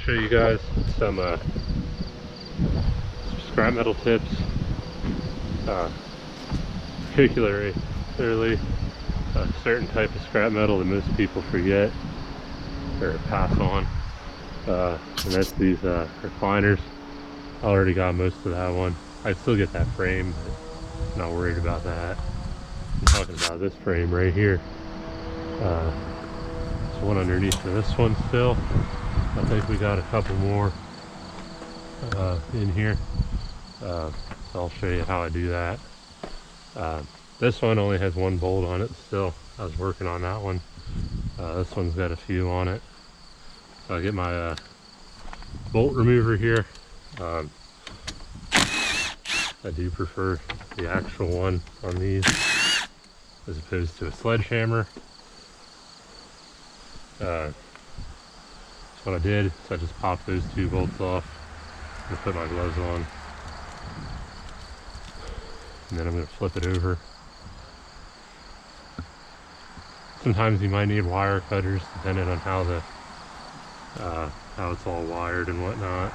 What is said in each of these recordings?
show you guys some scrap metal tips, particularly a certain type of scrap metal that most people forget or pass on, and that's these recliners. I already got most of that one. I'd still get that frame, but I'm not worried about that. I'm talking about this frame right here. There's one underneath of this one still. I think we got a couple more in here. So I'll show you how I do that. This one only has one bolt on it still. I was working on that one. This one's got a few on it. So I get my bolt remover here. I do prefer the actual one on these as opposed to a sledgehammer. That's what I did. So I just popped those two bolts off and put my gloves on. And then I'm going to flip it over. Sometimes you might need wire cutters depending on how the how it's all wired and whatnot.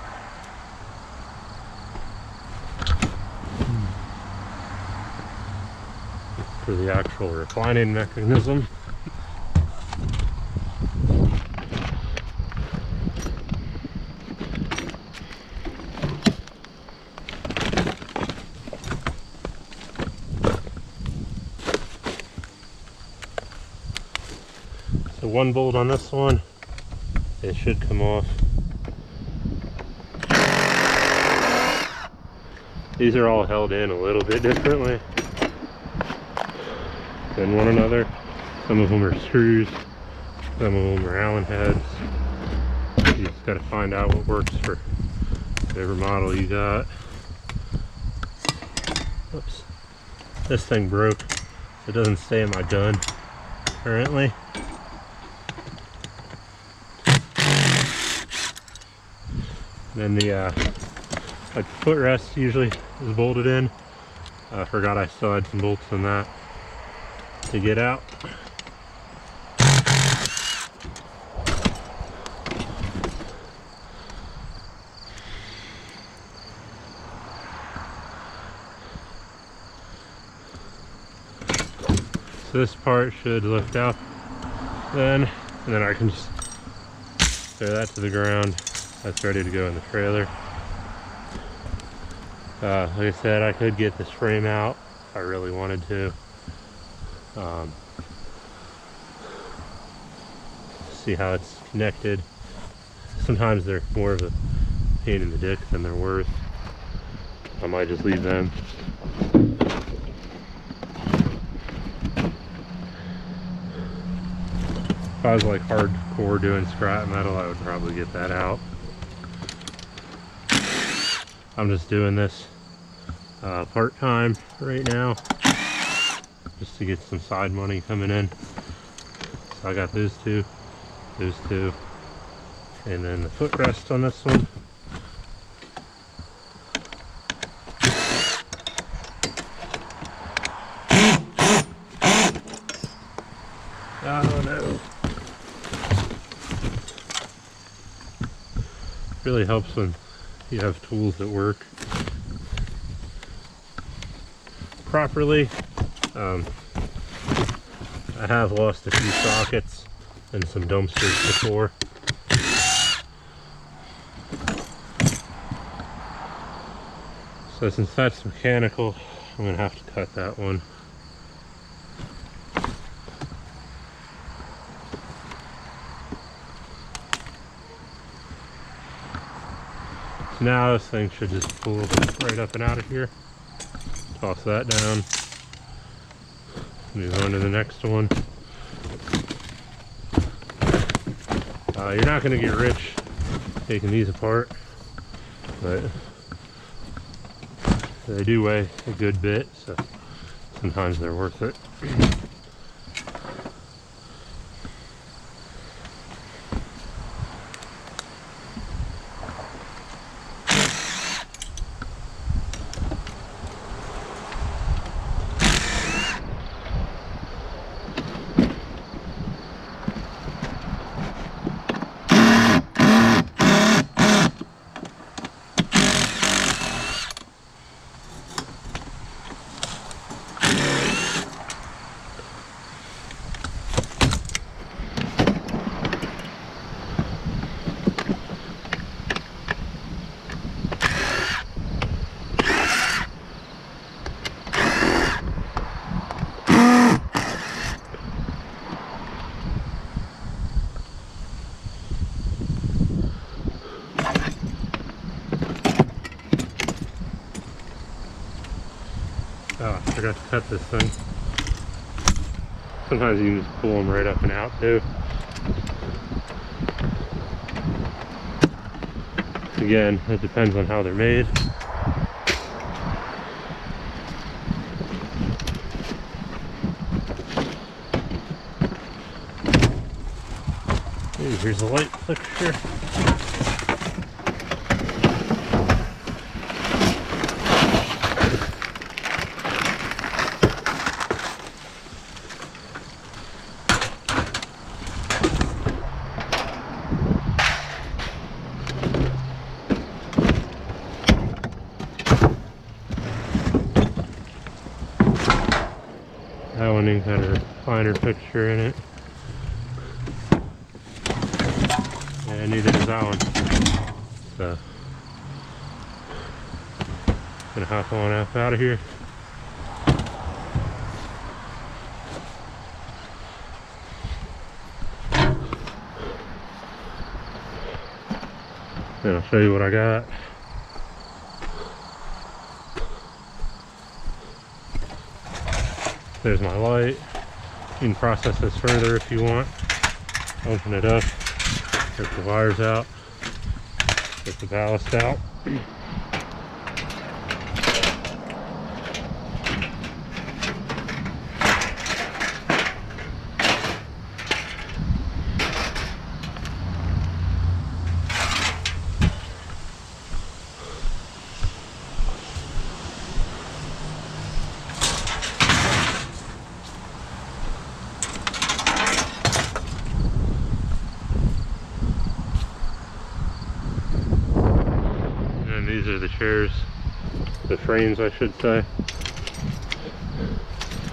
For the actual reclining mechanism, so one bolt on this one, it should come off. These are all held in a little bit differently than one another. Some of them are screws, some of them are Allen heads. You just got to find out what works for whatever model you got. Oops, this thing broke. It doesn't stay in my gun currently. Then the like footrest usually is bolted in. I forgot I still had some bolts in that to get out. So this part should lift up then, and then I can just throw that to the ground. That's ready to go in the trailer. Like I said, I could get this frame out if I really wanted to. See how it's connected. Sometimes they're more of a pain in the dick than they're worth. I might just leave them. If I was like hardcore doing scrap metal, I would probably get that out. I'm just doing this part-time right now, just to get some side money coming in. So I got those two, and then the footrest on this one. Oh no. Really helps when you have tools that work properly. I have lost a few sockets and some dumpsters before. So since that's mechanical, I'm gonna have to cut that one. So now this thing should just pull right up and out of here. Toss that down. Move on to the next one. You're not going to get rich taking these apart, but they do weigh a good bit, so sometimes they're worth it. forgot to cut this thing. Sometimes you can just pull them right up and out too. Again, it depends on how they're made. Hey, here's a light fixture. That one even got a recliner fixture in it. And neither does that one. So, gonna hop on up out of here. And I'll show you what I got. There's my light. You can process this further if you want. Open it up, get the wires out, get the ballast out. And these are the chairs, the frames I should say.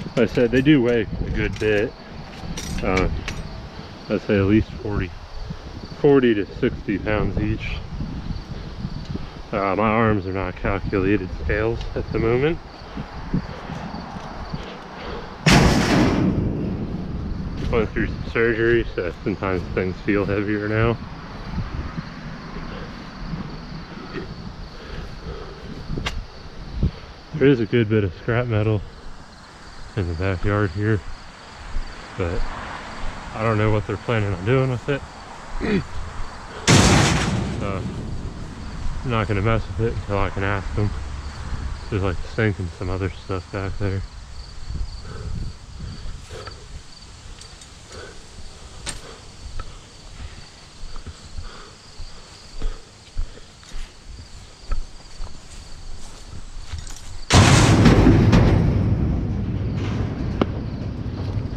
Like I said, they do weigh a good bit. I'd say at least 40 to 60 pounds each. My arms are not calculated scales at the moment. Went through some surgery, so sometimes things feel heavier now. There is a good bit of scrap metal in the backyard here, but I don't know what they're planning on doing with it. So I'm not going to mess with it until I can ask them. There's like a sink and some other stuff back there.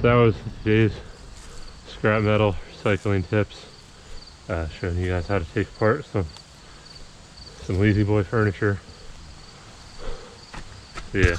So that was today's scrap metal recycling tips, showing you guys how to take apart some lazy boy furniture. Yeah.